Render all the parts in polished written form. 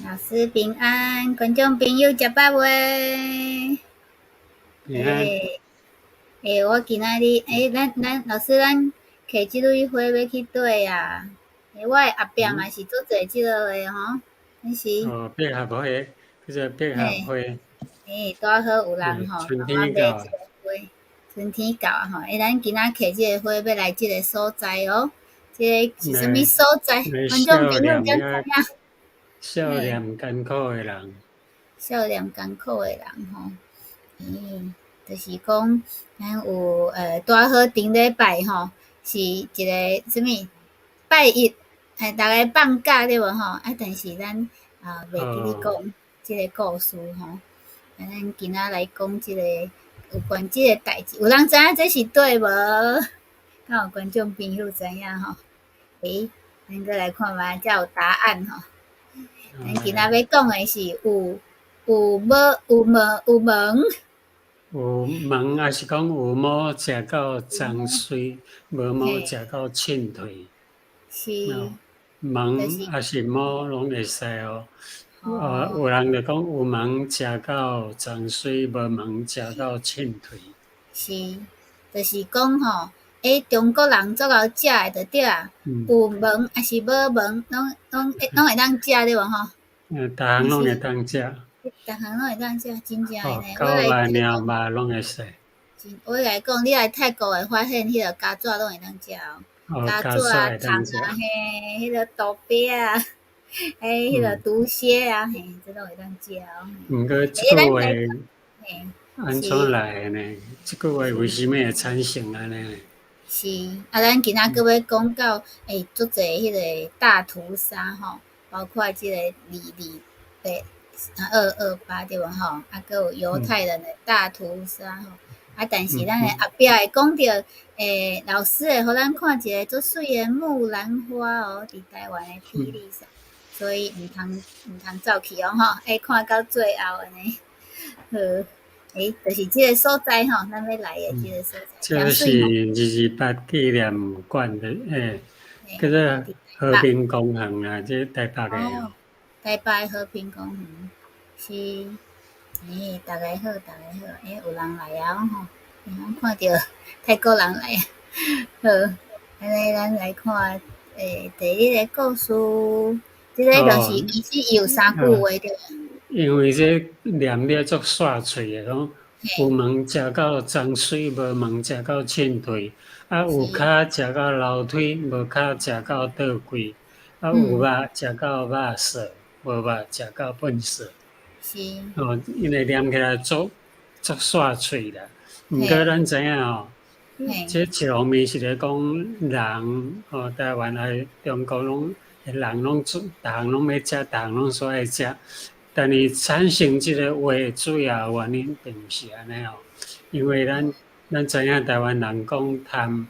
老师平安，观众朋友食饱未？平安，诶我今仔日咱老师摕即类花要去缀啊。我的阿伯嘛嗯，是做做即落的吼，但是百合花，叫做百合嘿花，拄好有人吼春甲我天到啊，买即个花，春天到啊吼，咱今仔摕即个花要来即个所在哦。即个是啥物来所在？来观众朋少友敢知年遐影？少嘿，年艰苦的人，少年艰苦的人吼。就是讲，咱有大好顶礼拜吼，是一个什物拜一，逐个放假对无吼？但是咱袂记咧讲哦即个故事吼。咱今仔来讲即个有关即个代志，有人知影这是对无？敢有观众朋友知影吼？咱过来看觅才有答案吼。咱今仔要讲的是有门。有毛还是讲有毛食到脏水，无毛嘿，食到凊退，是，哦，毛就是还是毛拢会使哦。哦，有人就讲有毛食到脏水，无毛食到凊退。是，就是讲吼，中国人足够食诶就对啊，嗯，有门还是无门，拢会当食对无吼？逐项还是拢会当食。逐项拢会当食，真正诶哦，呢。狗肉、猫肉拢会使。我来讲，你来泰国会发现，迄个鸡爪拢会当食哦，哦，鸡爪啊、爪啊、家虫啊，会当食。嘿，迄个豆饼啊，迄个嗯，毒蝎啊，嘿，这拢会当食哦。毋过即咱句话来讲，嘿，安怎是。来的呢？即句话为是什么会产生安尼呢？是，咱今仔嗯佫要讲到，足侪迄个大屠杀吼，包括即个228对无吼，佫有犹嗯太人的大屠杀吼，但是咱的嗯嗯，后壁会讲到，老师会互咱看一个足水的木兰花哦，伫台湾的霹雳山，所以毋通走去哦吼，看到最后安尼，好，就是即个所在吼，咱要来的即个所在，诚这是水吼。228纪念馆的，嘿，叫做伫和台北。平公园啊，这台北的哦，哦。台北和平公园是，逐个好，逐个好，有人来啊吼，咱看着泰国人来啊，好，安尼咱来看，第一个故事，即个就是哦，伊是有三句啊，话着，因为这念了足煞喙的，讲有嘿，毛食到脏水，无毛食到凊退。啊，有是，骹食到楼梯，无骹食到倒柜。啊，有嗯，肉食到肉色，无肉食到粪色。是，哦，因为念起来足煞喙啦。毋过嘿，咱知影吼，嘿，这一方面是咧讲人，台湾还中国拢人拢逐项拢要食，逐项拢所爱食。但是产生即个话主要原因并毋是安尼哦，因为咱知影台湾人讲贪，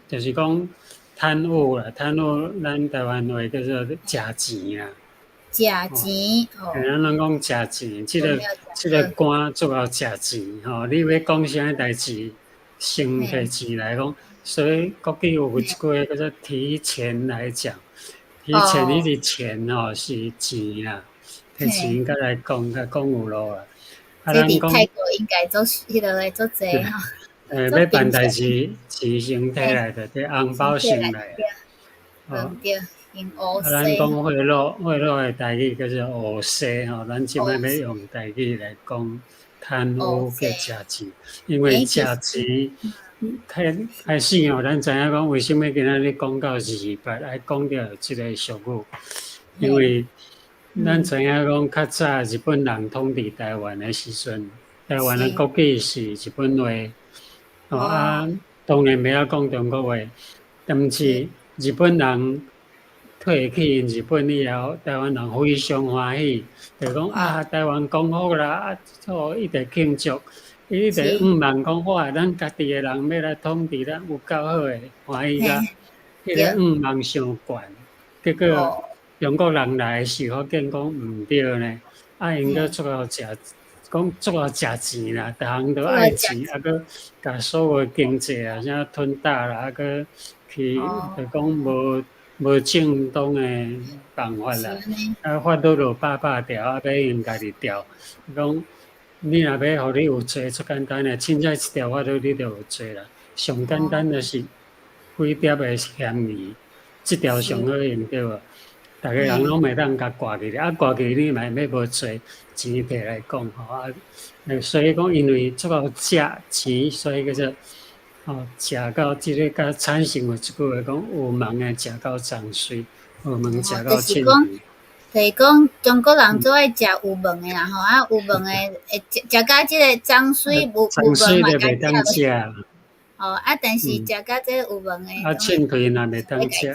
就是讲贪污啦，贪污咱台湾话叫做食钱啦，食哦。钱，哦，咱拢讲食钱，即个分了即个食官主要食钱吼。你要讲啥代志，先摕嘿，钱来讲。所以国语有一句嘿，话叫做提钱来讲，提钱迄哦，个钱吼是钱啦，摕嘿。钱甲来讲有路啦。啊，这咱讲伫泰国应该做迄落诶做济吼，做要办平常代志，钱先摕嘿，来着，摕红包先摕来先来。对，哦，毋对，用乌啊，咱讲西吼，贿赂诶台语叫做乌西吼，咱即摆要乌西用台语来讲贪污叫乌西，食钱，因为食其实钱开始吼，咱知影讲为什物今仔日讲到228爱讲着即个俗语，因嘿，为咱嗯，知影讲较早日本人统治台湾诶时阵，台湾诶是，国语是日本话，哦，当然袂晓讲中国话，但是，是日本人退去日本以后，台湾人非常欢喜，就讲吼，台湾讲好啦，一直庆祝，伊一直是，人讲哇，咱家己诶人要来统治咱，有够好诶，欢喜甲，嘿，迄个对，人伤悬，结果哦，中国人来时发现讲毋对呢，因嘿，搁足够食，讲足够食钱啦，逐项都这个食爱钱，搁甲所有经济啊，啥吞大啦，搁去哦，就讲无。无正当诶办法啦，法律就百条，要用家己调。讲你若要互你有罪，足简单诶，凊彩一条法律你就有罪啦。上简单就是几叠诶嫌疑，即条上好用对无？逐个人拢袂当甲挂起，挂起你嘛要无罪，钱摕来讲吼啊。所以讲，因为足够食钱，所以叫做食到即个甲产生有即句话讲，有门诶食到脏水，有门食到凊皮。就是讲中国人最爱食有门诶啦吼，啊有门诶会食到即个脏水无门嘛袂当食。哦，啊，但是食到即有门诶，凊皮若袂当食。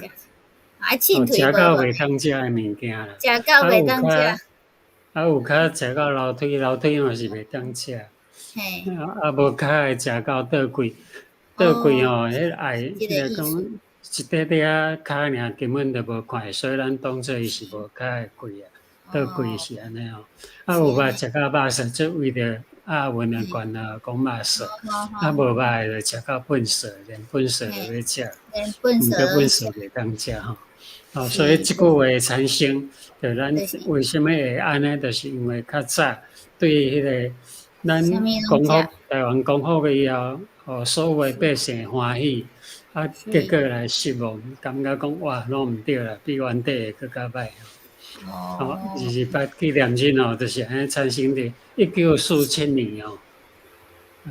啊，凊皮食到袂当食诶物件啦。食到袂当食。有较食到楼梯嘛是袂当食。嘿。无较会食到倒柜，倒柜吼，迄爱迄个讲一块块啊脚尔，根本就无看，所以咱当做伊是无脚诶柜啊。倒柜是安尼吼。有肉食到肉色，即为着运诶关啊，讲肉色。无肉诶就食到粪色，连粪色都要食，毋过粪色袂当食吼。所以即句话的产生，就咱为什么会安尼，就是因为较早对迄个咱讲好台湾讲好个以后，互所有的百姓欢喜，结果来失望，感觉讲哇，拢毋对啦，比原底会更较歹。28纪念日哦，就是安尼产生伫1947年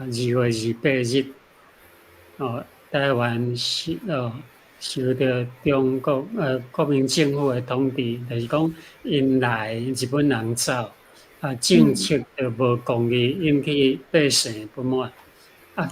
2月28日台湾受到中国国民政府的统治，就是讲因来日本人走，政策就无公义，引起百姓不满。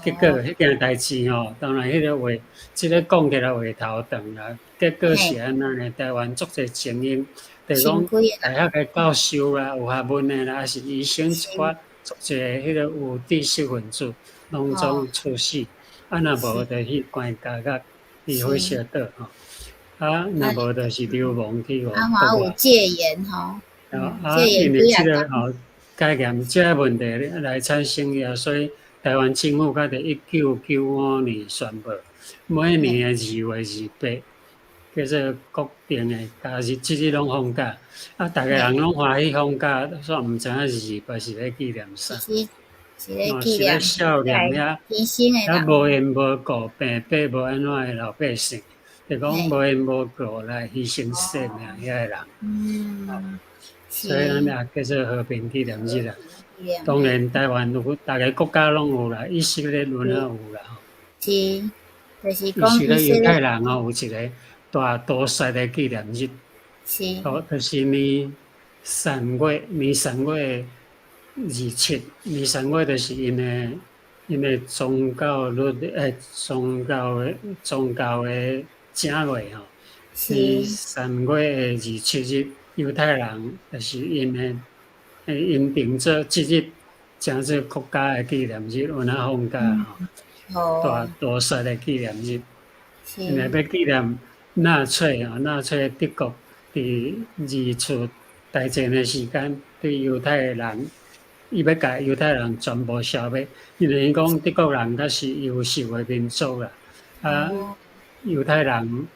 结果迄件代志当然迄个话，即个讲起来话头长啦。结果是安怎呢？台湾足侪精英，就是讲大学的教授啦、有学问的啦，还是医生一寡足侪迄个有知识分子，拢总猝死。若无就去关监狱。去火烧岛若无就是流亡去国外。有戒严吼。因为即个概念即个问题来产生了，所以台湾政府较伫1995年宣布，每年的2月28，叫做国定的假日，即日拢放假。逐个人拢欢喜放假，煞毋知影28是咧纪念啥。是咧孝念遐无缘无故病病无安怎的老百姓，就讲无缘无故来牺牲生命遐个人。所以咱也叫做和平纪念日啦。当然台湾有，逐个国家拢有啦，以色列有啦。是，就是讲以色列犹太人有一个大屠杀的纪念日。是。就是年3月27，年3月就是因的宗教的正月吼。年3月27日，犹太人就是因定做即日，正做国家的纪念日，有哪放假吼？大屠杀的纪念日，因为要纪念纳粹德国伫二次大战的时间，对犹太人。伊要甲犹太人全部消灭，因为伊讲德国人才是优秀的民族啦。犹太人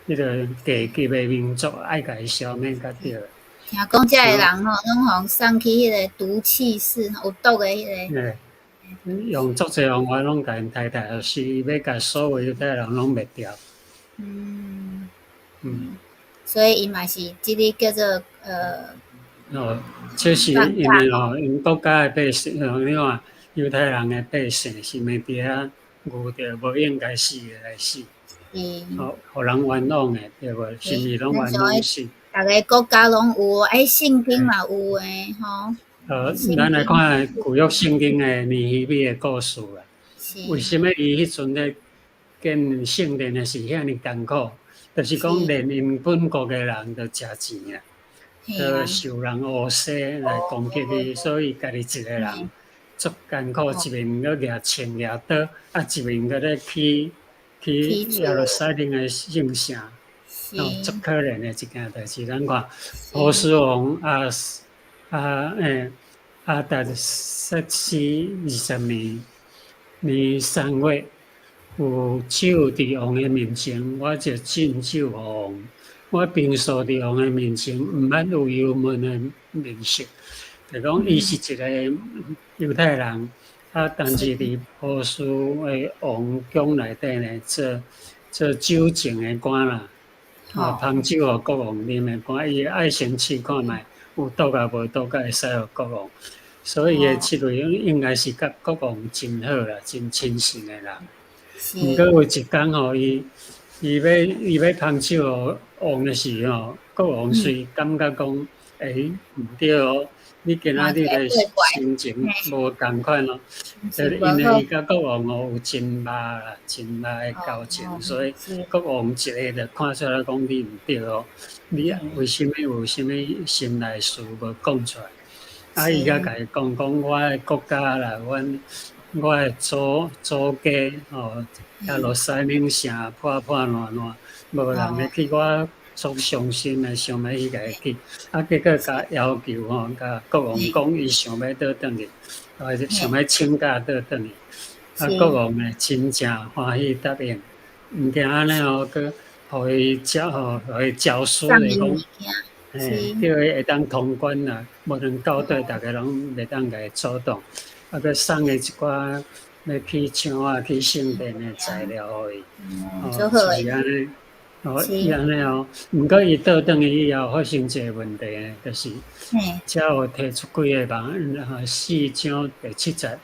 迄个低级的民族，爱甲伊消灭甲对。听讲遮个人拢互送去迄个毒气室，有毒的迄个。用足侪方法拢甲因杀，就是要甲所有犹太人拢灭掉。所以伊嘛是即日叫做这是因为因国家的百姓，你看犹太人的百姓是袂伫遐遇着无应该死的来死，互人冤枉的，对无？是毋是拢冤枉死？逐个国家拢有，圣经嘛有诶，吼。咱来看旧约圣经的尼希米的故事啦。为什么伊迄阵咧建圣殿的是遐尼艰苦？就是讲连因本国的人都食钱啊。受人恶势来攻击伊，所以家己一个人足艰苦，一面搁掠枪掠刀，一面搁咧起耶路撒冷的圣城，足可怜的一件代志。咱看波斯王达瑟西20年3月有酒伫王的面前，我就敬酒互王。我平素伫王的面前，毋捌有忧闷的面色。就讲伊是一个犹太人，但是伫波斯的王宫内底呢，做酒政的官啦，烹酒互国王啉的官，伊爱先试看卖有毒啊无毒，才会使互国王。所以伊的七位应该是甲国王真好啦，真亲信的人。毋过有一天吼，伊要烹酒互王的时候，国王虽感觉讲，毋对哦，你今仔日的心情无共款咯。因为伊甲国王吼有真密啦，真密的交情，所以国王一下就看出来讲你毋对哦，你为什么有啥物心内事无讲出来？伊甲家己讲我的国家啦，我的祖家吼，耶路撒冷城破破烂烂，无人会去我所伤心的，想要去家去。结果甲要求吼，甲国王讲，伊想要倒转去，想要请假倒转去。国王呢，真正欢喜答应。毋惊安尼哦，佮互伊诏书来讲，叫伊会当通关啦，无论到底，大家拢袂当甲伊阻挡。佮送伊一寡要去墙啊、去圣殿的材料互伊，就是安尼。伊安尼哦，毋过伊倒转去以后，发生一个问题呢，就是只有提出几个人，4章第7节，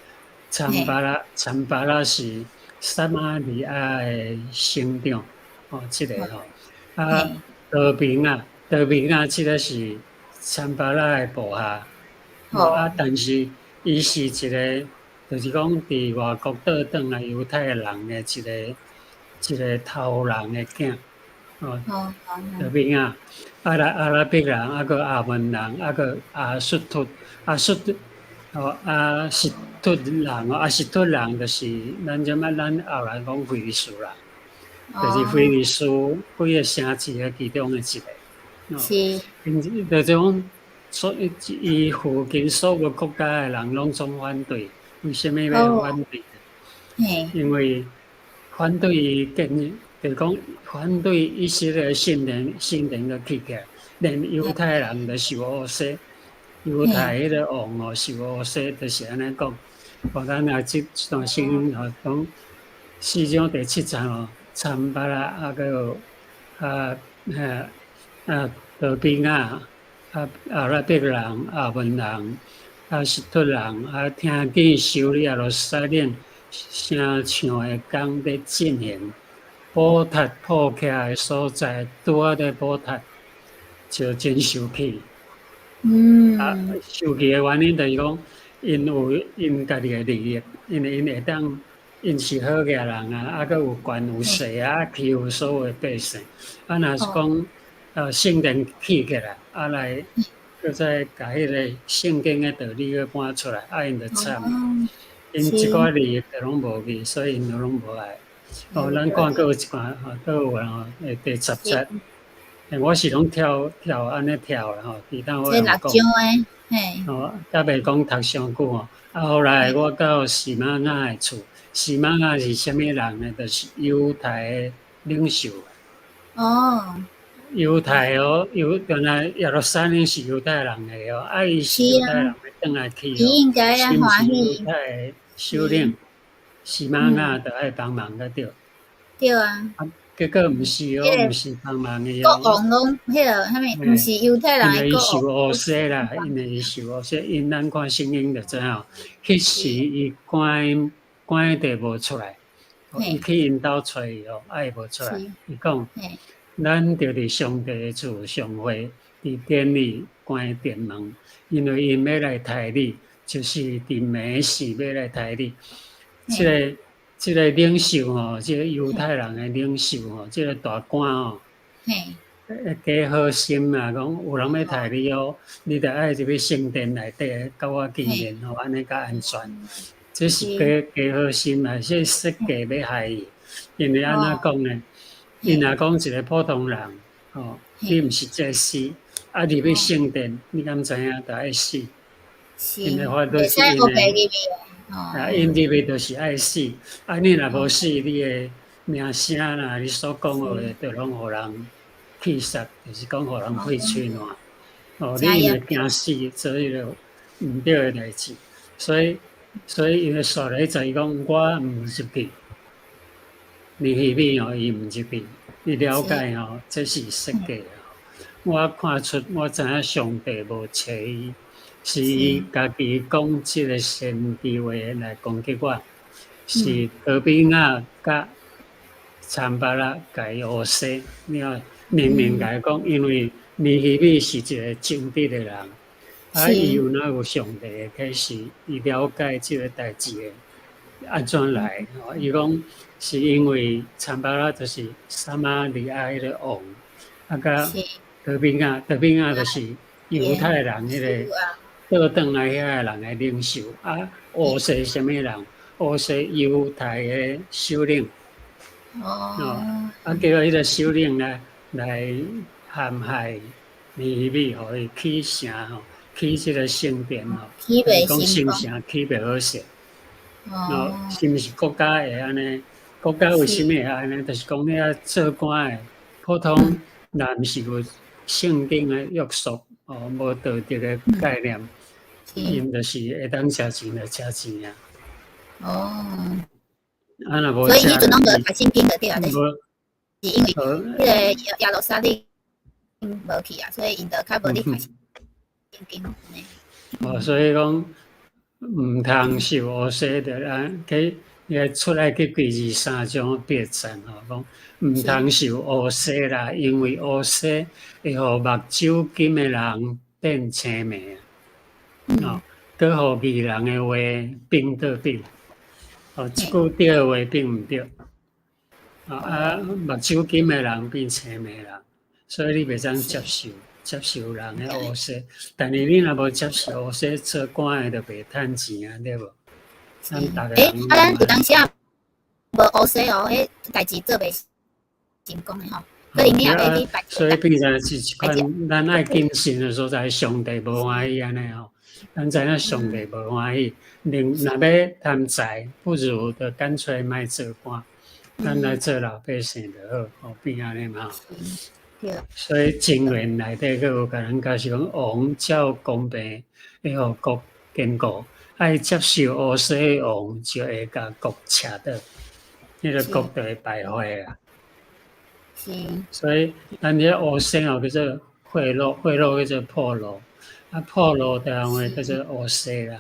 参巴拉是撒玛利亚的省长，即个吼，德平啊，即个是参巴拉的部下，但是伊是一个，就是讲伫外国倒转来犹太人的一个头人的囝，德平啊，阿拉伯人，佮阿门人，佮阿述突人，阿述突人就是咱即摆咱后来讲菲利斯人，就是菲利斯几个城市的其中的一个。是。就种伊附近所有国家的人拢总反对，为什么要反对？因为反对伊就是讲反对以色列圣殿个起起来，连犹太人都受恶势，犹太迄个王受恶势，就是安尼讲。咱即段圣经讲4章第7节参巴拉个德宾啊，阿拉伯人、阿门人、述突人，听见修理耶路撒冷城墙的工在进行，宝塔破起来的所在，拄仔在宝塔就真受气。受气的原因就是讲，因有因家己的利益，因为因会当，因是好个人啊，佮有权有势啊，欺负所有的百姓。若是讲圣殿起起来，来，搁再甲迄个圣经的道理去搬出来，因就惨。因一寡利益都拢无去，所以因都拢无爱。咱看过有一寡倒有人第10节，我是拢跳安尼跳啦其他我6章诶，嘿。才袂讲读伤久后来我到示玛雅的厝，示玛雅是啥物人呢？就是犹太的领袖。犹太原来耶路撒冷是犹太人的伊是犹太人要转来去应该要欢喜。犹太的首领，示玛雅就爱帮忙个对。对啊。结果毋是毋是帮忙的国王拢迄个啥物，毋是犹太人的国王。因为伊受恶势啦，因为伊受恶势，因咱看圣经就知影，迄时伊关地无出来，伊去因兜找伊伊无出来。伊讲，咱着伫上帝的厝上会，伫殿里关殿门，因为因要来杀你，就是伫暝时要来杀你。即个领袖即个犹太人的领袖即个大官加好心啊，讲有人要杀你你着爱入去圣殿内底，甲我见面安尼较安全。这是加好心啊，这设计要害伊，因为安怎讲呢？因若讲一个普通人你毋是祭司，入去圣殿，你敢知影着爱死？因为法度是因的。因入去就是爱死，你若无死，你的名声啦，你所讲话就拢互人气杀，就是讲互人废吹烂。你因为惊死，所以就毋对的代志。所以因为说来就伊讲，我毋入去，你迄边伊毋入去，你了解这是设计我看出，我知影上帝无找伊，是伊家己讲即个先知话来攻击我，是德比亚甲参巴拉甲伊乌西，你看明明甲伊讲，因为尼希米是一个正直的人，伊有哪有上帝的启示，伊了解即个代志的安怎来？伊讲是因为参巴拉就是撒玛利亚迄个王，甲德比亚就是犹太人迄个倒转来遐个人的领袖，乌西什么人？乌西犹太的首领。叫迄个首领来陷害尼希米，互伊起城起即个圣殿讲圣城起袂好势。是毋是国家会安尼？国家为什么会安尼？就是讲遐做官的普通人，毋是有圣经的约束无道德的概念，因就是会当食钱就食钱所以伊阵拢无读圣经的对啊，就是因为迄个耶路撒冷无去啊，所以因就较无咧读圣经。所以讲毋通受乌西的去出来去第23章8节讲毋通受乌西啦，因为乌西会互目睭金的人变青眉佮互义人的话并倒并。即句对的话并毋对，目睭金的人变青眉人，所以你袂当接受人的乌西。但是你若无接受乌西，做官的就袂趁钱对无？咱逐个人。咱有当时无乌西迄代志做袂成功的所以你也要去拜。所以变成是一款咱爱谨慎的所在，上帝无欢喜安尼咱知影上帝无欢喜，若要贪财，不如就干脆莫做官，咱来做老百姓就好，变安尼嘛。所以经论内底佫有甲人解释讲，王照公平，会互国坚固；爱接受乌西的王，就会甲国扯倒，迄个国就会败坏啊。所以咱迄乌西叫做贿赂叫做破路。破路台湾话叫做乌西啦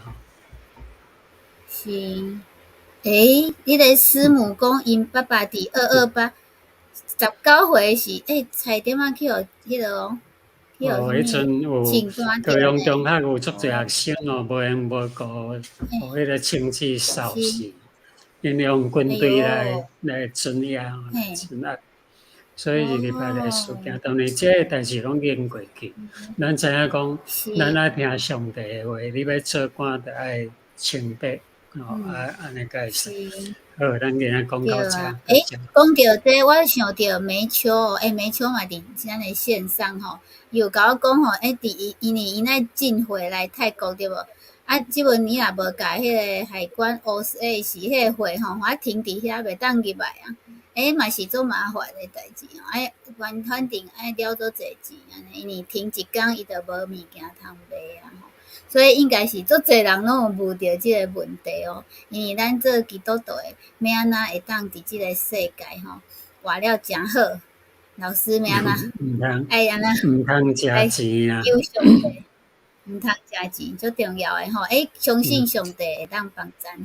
是，迄个师母讲，因爸爸伫228 19岁时，差点去互迄个迄阵有高雄中学有足侪学生无缘无故，互迄个清治扫死，因用军队来镇压镇压。所以日拜来事件，当然这个代志拢经过去。咱知影讲，咱爱听上帝的话，你要做官就爱清白，安尼个是。好，咱今日讲到这。讲到这，我想到梅秋梅秋嘛伫咱的线上又甲我讲因为因爱进回来泰国对无？即阵你若无甲迄个海关乌西是迄个会我停伫遐袂当入来啊。嘛是做麻烦的代志反正爱了做侪钱安尼，因为停一工伊就无物件通买所以应该是足侪人拢有遇到即个问题因为咱做基督徒的，要安怎会当伫即个世界活了诚好？老师要安怎？爱安怎？毋通食钱啊！求上帝，毋通食钱，足重要的相信上帝会当帮咱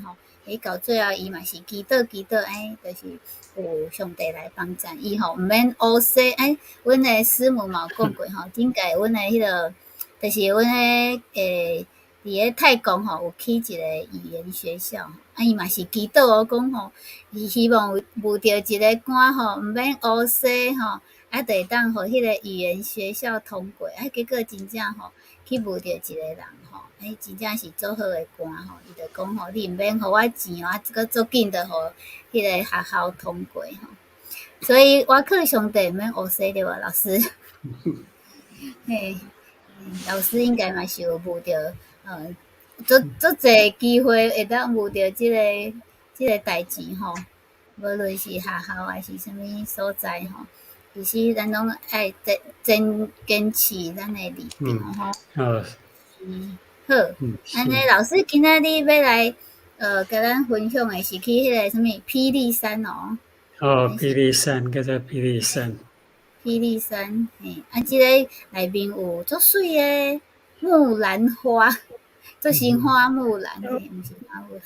到最后伊嘛是祈祷，就是有上帝来帮咱伊毋免乌西阮的师母嘛有讲过顶届阮的迄个，就是阮的伫咧泰国有起一个语言学校伊嘛是祈祷讲伊希望遇到一个官毋免乌西就会当互迄个语言学校通过结果真正去遇到一个人真正是做好的官伊就讲你毋免互我钱佮足紧就互迄个学校通过所以我靠上帝毋免乌西对无老师？老师应该嘛是有遇到足侪机会会当遇到即个代志吼，无论是学校还是啥物所在吼，其实咱拢爱真坚持咱的立场吼。好，好，安尼是，老师今仔日要来甲咱分享的是去迄个啥物霹雳山哦，哦，霹雳山叫做霹雳山，霹雳山，嘿，即个内面有足水的木兰花，足是花木兰，嘿，毋是花木兰，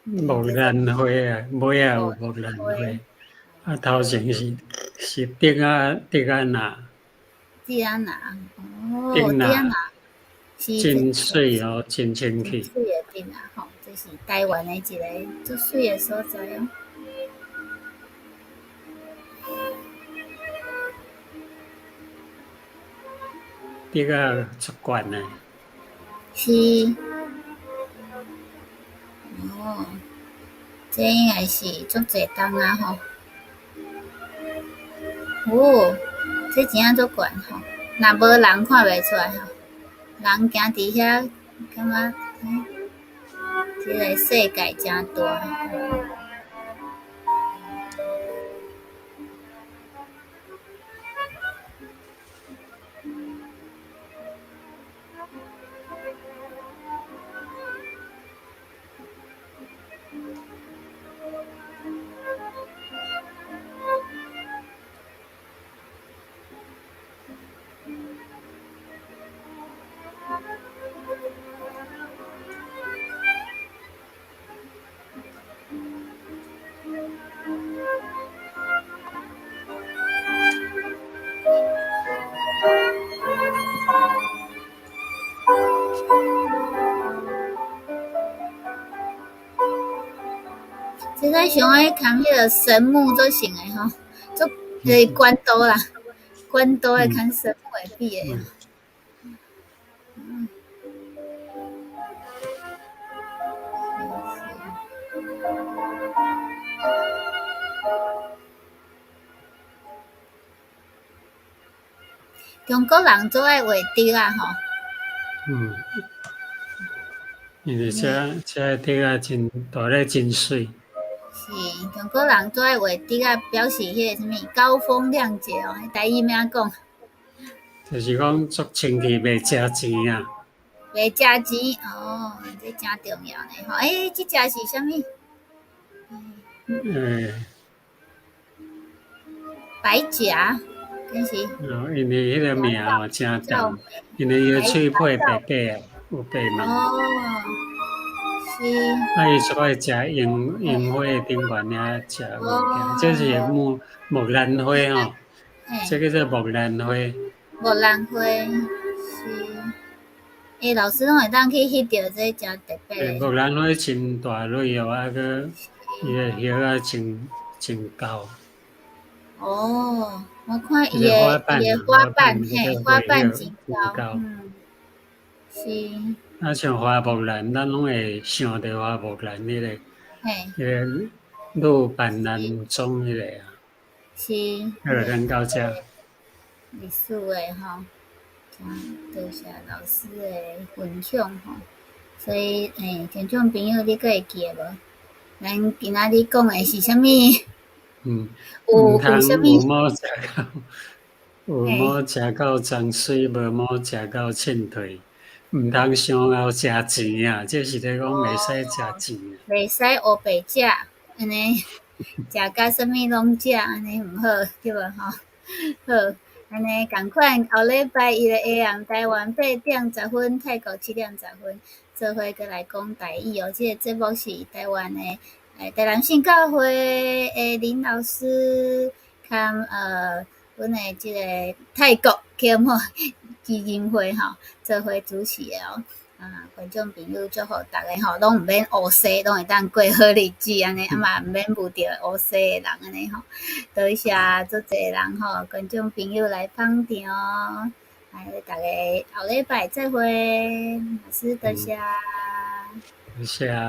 木叫做兰花啊，尾啊有木木兰花。花，啊头前是竹仔拿，蒂安娜，哦，蒂安竹拿娜是真水哦，真清气。真水的蒂娜吼，这是台湾的一个足水的所在哦。竹仔足悬诶，是，哦，这应该是足侪重啊吼。哦，这真正足悬吼，若无人看袂出来吼，人行伫遐，感觉这个世界真大吼。即个上爱看迄个神木做成诶吼，做就是关刀啦，关刀诶看神木诶比诶。中国人做爱画竹啊吼，嗯，因为这竹仔真大咧，真水。是中国人做爱画竹啊，表示迄个啥物高风亮节哦，台语名讲，就是讲足清气，袂食钱啊。袂食钱哦，这真重要呢吼。即只是啥物？诶，白夹，跟是因为迄个名哦真重，因为伊个喙配白白啊，有白毛。哦，是啊，伊出爱食樱花的顶悬遐食物件，这是木兰花吼，这嘿，叫做木兰花。木兰花是，老师拢会当去翕到这真特别的。木兰花真大蕊哦，啊个伊个叶啊真高。哦，我看伊个花瓣啊，花瓣，迄个花瓣叶真高，真高。是，啊，像花木兰，咱拢会想着花木兰嘿，迄个鹿板兰宗迄个啊。是，好，咱到这。历史的吼，多谢老师的分享吼。所以，听众朋友，你阁会记得无？咱今仔日讲的是啥物？有啥有物？某食到，有嘿，某食到脏水，无某食到欠退。毋通伤后食钱啊！这是咧讲袂使食钱啊。袂使黑白食，安尼食甲啥物拢食，安尼毋好，对无吼？好，安尼共款，后礼拜一个下暗，台湾8:10，泰国7:10，做伙过来讲台语哦。即个节目是台湾的台南信教会的林老师，兼阮的即个泰国暨某基金会吼，做伙主持的哦。观众朋友祝福大家吼，拢毋免乌西，拢会当过好日子安尼，嘛毋免遇到乌西的人安尼吼。多谢足侪人吼，观众朋友来捧场，大家后礼拜再会，老师多谢。是啊。